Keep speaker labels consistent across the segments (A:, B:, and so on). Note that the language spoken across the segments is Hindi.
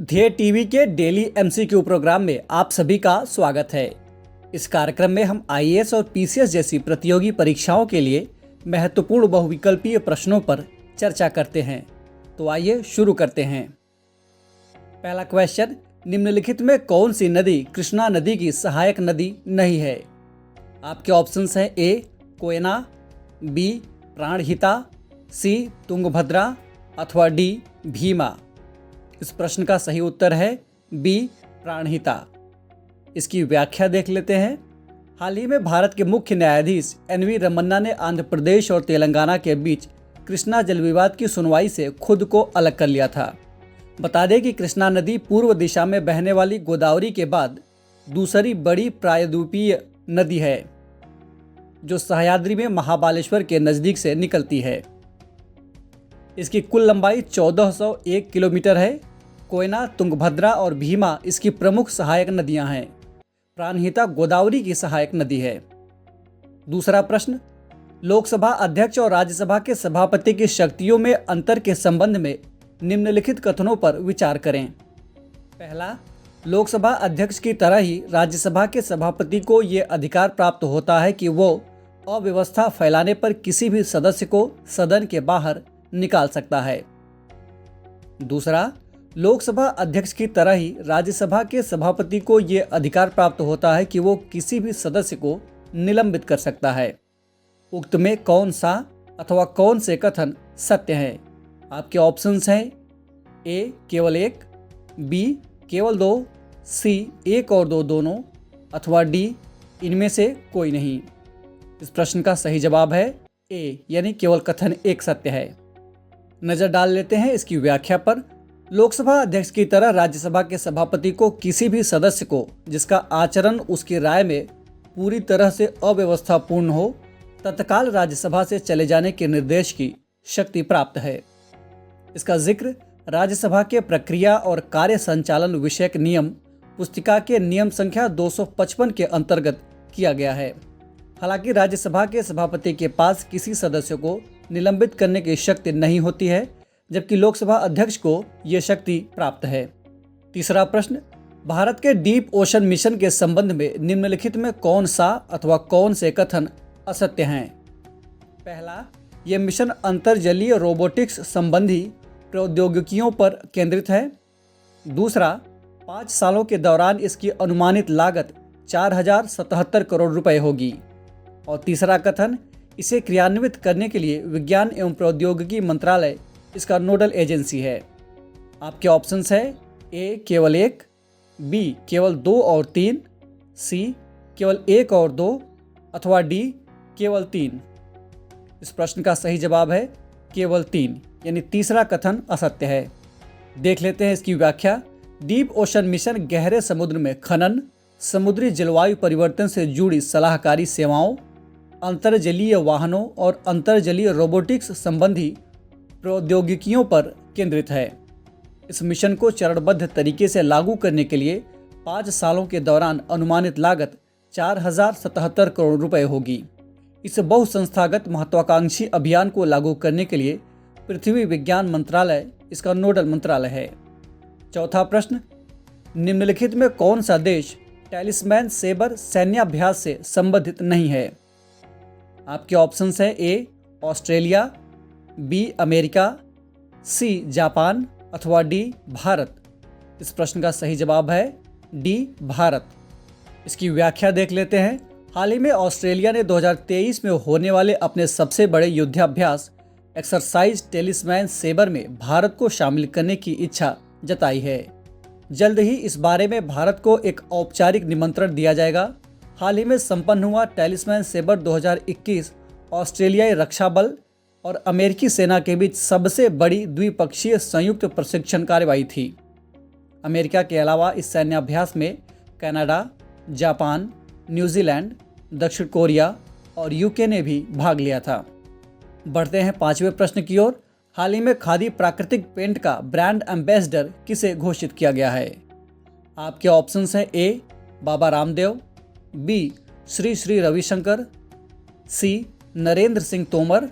A: ध्येय टीवी के डेली एमसीक्यू प्रोग्राम में आप सभी का स्वागत है। इस कार्यक्रम में हम आईएएस और पीसीएस जैसी प्रतियोगी परीक्षाओं के लिए महत्वपूर्ण बहुविकल्पीय प्रश्नों पर चर्चा करते हैं। तो आइए शुरू करते हैं। पहला क्वेश्चन, निम्नलिखित में कौन सी नदी कृष्णा नदी की सहायक नदी नहीं है? आपके ऑप्शंस हैं ए कोयना, बी प्राणहिता, सी तुंगभद्रा अथवा डी भीमा। इस प्रश्न का सही उत्तर है बी प्राणहिता। इसकी व्याख्या देख लेते हैं। हाल ही में भारत के मुख्य न्यायाधीश एनवी रमन्ना ने आंध्र प्रदेश और तेलंगाना के बीच कृष्णा जल विवाद की सुनवाई से खुद को अलग कर लिया था। बता दें कि कृष्णा नदी पूर्व दिशा में बहने वाली गोदावरी के बाद दूसरी बड़ी प्रायद्वीपीय नदी है, जो सह्याद्री में महाबालेश्वर के नज़दीक से निकलती है। इसकी कुल लंबाई 1401 किलोमीटर है। कोयना, तुंगभद्रा और भीमा इसकी प्रमुख सहायक नदियां हैं। प्राणहिता गोदावरी की सहायक नदी है। दूसरा प्रश्न, लोकसभा अध्यक्ष और राज्यसभा के सभापति की शक्तियों में अंतर के संबंध में निम्नलिखित कथनों पर विचार करें। पहला, लोकसभा अध्यक्ष की तरह ही राज्यसभा के सभापति को ये अधिकार प्राप्त होता है कि वो अव्यवस्था फैलाने पर किसी भी सदस्य को सदन के बाहर निकाल सकता है। दूसरा, लोकसभा अध्यक्ष की तरह ही राज्यसभा के सभापति को यह अधिकार प्राप्त होता है कि वो किसी भी सदस्य को निलंबित कर सकता है। उक्त में कौन सा अथवा कौन से कथन सत्य हैं? आपके ऑप्शंस हैं ए केवल एक, बी केवल दो, सी एक और दो दोनों अथवा डी इनमें से कोई नहीं। इस प्रश्न का सही जवाब है ए, यानी केवल कथन एक सत्य है। नजर डाल लेते हैं इसकी व्याख्या पर। लोकसभा अध्यक्ष की तरह राज्यसभा के सभापति को किसी भी सदस्य को जिसका आचरण उसकी राय में पूरी तरह से अव्यवस्थापूर्ण हो, तत्काल राज्यसभा से चले जाने के निर्देश की शक्ति प्राप्त है। इसका जिक्र राज्यसभा के प्रक्रिया और कार्य संचालन विषयक नियम पुस्तिका के नियम संख्या 255 के अंतर्गत किया गया है। हालांकि राज्यसभा के सभापति के पास किसी सदस्य को निलंबित करने की शक्ति नहीं होती है, जबकि लोकसभा अध्यक्ष को यह शक्ति प्राप्त है। तीसरा प्रश्न, भारत के डीप ओशन मिशन के संबंध में निम्नलिखित में कौन सा अथवा कौन से कथन असत्य हैं? पहला, यह मिशन अंतर्जलीय रोबोटिक्स संबंधी प्रौद्योगिकियों पर केंद्रित है। दूसरा, 5 सालों के दौरान इसकी अनुमानित लागत 4077 करोड़ रुपए होगी। और तीसरा कथन, इसे क्रियान्वित करने के लिए विज्ञान एवं प्रौद्योगिकी मंत्रालय इसका नोडल एजेंसी है। आपके ऑप्शंस है ए केवल एक, बी केवल 2 और 3, सी केवल 1 और 2 अथवा डी केवल 3। इस प्रश्न का सही जवाब है केवल 3, यानी तीसरा कथन असत्य है। देख लेते हैं इसकी व्याख्या। डीप ओशन मिशन गहरे समुद्र में खनन, समुद्री जलवायु परिवर्तन से जुड़ी सलाहकारी सेवाओं, अंतर्जलीय वाहनों और अंतर्जलीय रोबोटिक्स संबंधी प्रौद्योगिकियों पर केंद्रित है। इस मिशन को चरणबद्ध तरीके से लागू करने के लिए 5 सालों के दौरान अनुमानित लागत 4077 करोड़ रुपए होगी। इस बहुसंस्थागत महत्वाकांक्षी अभियान को लागू करने के लिए पृथ्वी विज्ञान मंत्रालय इसका नोडल मंत्रालय है। चौथा प्रश्न, निम्नलिखित में कौन सा देश टैलिस्मैन सेबर सैन्याभ्यास से संबंधित नहीं है? आपके ऑप्शंस हैं A Australia, B America, C Japan अथवा डी भारत। इस प्रश्न का सही जवाब है डी भारत। इसकी व्याख्या देख लेते हैं। हाल ही में ऑस्ट्रेलिया ने 2023 में होने वाले अपने सबसे बड़े युद्धाभ्यास एक्सरसाइज टेलिस्मैन सेबर में भारत को शामिल करने की इच्छा जताई है। जल्द ही इस बारे में भारत को एक औपचारिक निमंत्रण दिया जाएगा। हाल ही में संपन्न हुआ टेलिस्मैन सेबर 2021 ऑस्ट्रेलियाई रक्षा बल और अमेरिकी सेना के बीच सबसे बड़ी द्विपक्षीय संयुक्त प्रशिक्षण कार्यवाही थी। अमेरिका के अलावा इस सैन्याभ्यास में कनाडा, जापान, न्यूजीलैंड, दक्षिण कोरिया और यूके ने भी भाग लिया था। बढ़ते हैं 5वें प्रश्न की ओर। हाल ही में खादी प्राकृतिक पेंट का ब्रांड एम्बेसडर किसे घोषित किया गया है? आपके ऑप्शंस हैं ए बाबा रामदेव, बी श्री श्री रविशंकर, सी नरेंद्र सिंह तोमर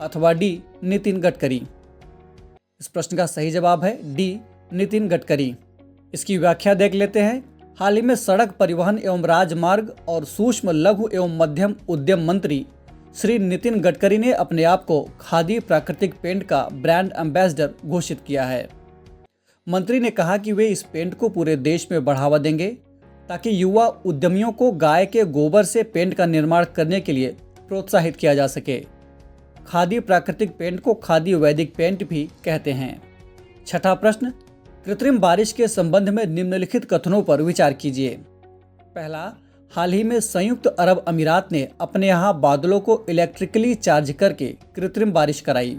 A: अथवा डी नितिन गडकरी। इस प्रश्न का सही जवाब है डी नितिन गडकरी। इसकी व्याख्या देख लेते हैं। हाल ही में सड़क परिवहन एवं राजमार्ग और सूक्ष्म लघु एवं मध्यम उद्यम मंत्री श्री नितिन गडकरी ने अपने आप को खादी प्राकृतिक पेंट का ब्रांड एम्बेसडर घोषित किया है। मंत्री ने कहा कि वे इस पेंट को पूरे देश में बढ़ावा देंगे ताकि युवा उद्यमियों को गाय के गोबर से पेंट का निर्माण करने के लिए प्रोत्साहित किया जा सके। खादी प्राकृतिक पेंट को खादी वैदिक पेंट भी कहते हैं। छठा प्रश्न, कृत्रिम बारिश के संबंध में निम्नलिखित कथनों पर विचार कीजिए। पहला, हाल ही में संयुक्त अरब अमीरात ने अपने यहाँ बादलों को इलेक्ट्रिकली चार्ज करके कृत्रिम बारिश कराई।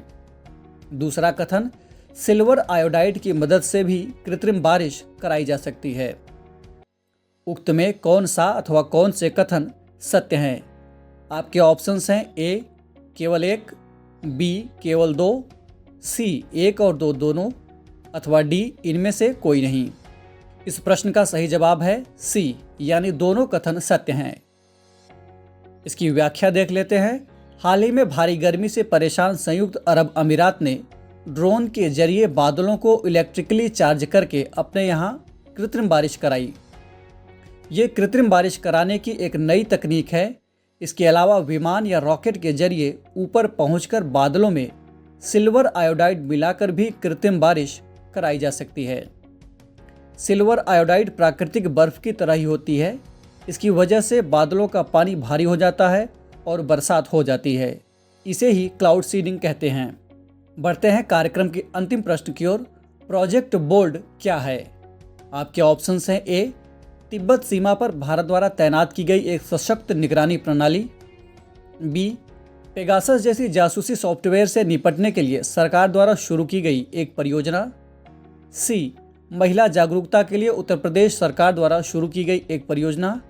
A: दूसरा कथन, सिल्वर आयोडाइड की मदद से भी कृत्रिम बारिश कराई जा सकती है। उक्त में कौन सा अथवा कौन से कथन सत्य हैं? आपके ऑप्शंस हैं ए केवल एक, बी केवल दो, सी एक और दो दोनों, अथवा डी इनमें से कोई नहीं। इस प्रश्न का सही जवाब है सी, यानी दोनों कथन सत्य हैं। इसकी व्याख्या देख लेते हैं। हाल ही में भारी गर्मी से परेशान संयुक्त अरब अमीरात ने ड्रोन के जरिए बादलों को इलेक्ट्रिकली चार्ज करके अपने यहाँ कृत्रिम बारिश कराई। ये कृत्रिम बारिश कराने की एक नई तकनीक है। इसके अलावा विमान या रॉकेट के जरिए ऊपर पहुंचकर बादलों में सिल्वर आयोडाइड मिलाकर भी कृत्रिम बारिश कराई जा सकती है। सिल्वर आयोडाइड प्राकृतिक बर्फ की तरह ही होती है। इसकी वजह से बादलों का पानी भारी हो जाता है और बरसात हो जाती है। इसे ही क्लाउड सीडिंग कहते हैं। बढ़ते हैं कार्यक्रम के अंतिम प्रश्न की ओर। प्रोजेक्ट बोल्ड क्या है? आपके ऑप्शंस हैं ए तिब्बत सीमा पर भारत द्वारा तैनात की गई एक सशक्त निगरानी प्रणाली, बी पेगासस जैसी जासूसी सॉफ्टवेयर से निपटने के लिए सरकार द्वारा शुरू की गई एक परियोजना, सी महिला जागरूकता के लिए उत्तर प्रदेश सरकार द्वारा शुरू की गई एक परियोजना,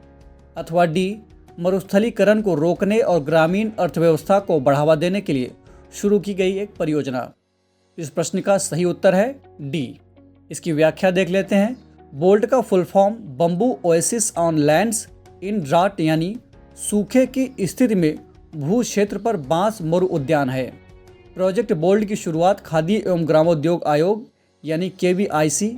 A: अथवा डी मरुस्थलीकरण को रोकने और ग्रामीण अर्थव्यवस्था को बढ़ावा देने के लिए शुरू की गई एक परियोजना। इस प्रश्न का सही उत्तर है डी। इसकी व्याख्या देख लेते हैं। बोल्ट का full form bamboo oasis on lands in drought, यानी सूखे की स्थिति में भू क्षेत्र पर बांस मरु उद्यान है। प्रोजेक्ट बोल्ट की शुरुआत खादी एवं ग्रामोद्योग आयोग यानी KVIC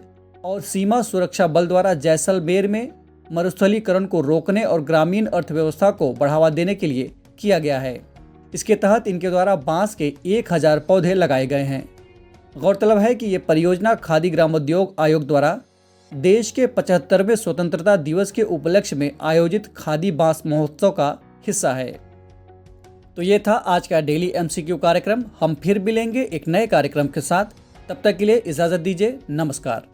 A: और सीमा सुरक्षा बल द्वारा जैसलमेर में मरुस्थलीकरण को रोकने और ग्रामीण अर्थव्यवस्था को बढ़ावा देने के लिए किया गया है। इसके तहत इनके द्वारा बांस के 1000 पौधे लगाए गए हैं। गौरतलब है कि ये परियोजना खादी ग्रामोद्योग आयोग द्वारा देश के 75वें स्वतंत्रता दिवस के उपलक्ष्य में आयोजित खादी बांस महोत्सव का हिस्सा है। तो ये था आज का डेली MCQ कार्यक्रम। हम फिर मिलेंगे एक नए कार्यक्रम के साथ। तब तक के लिए इजाज़त दीजिए। नमस्कार।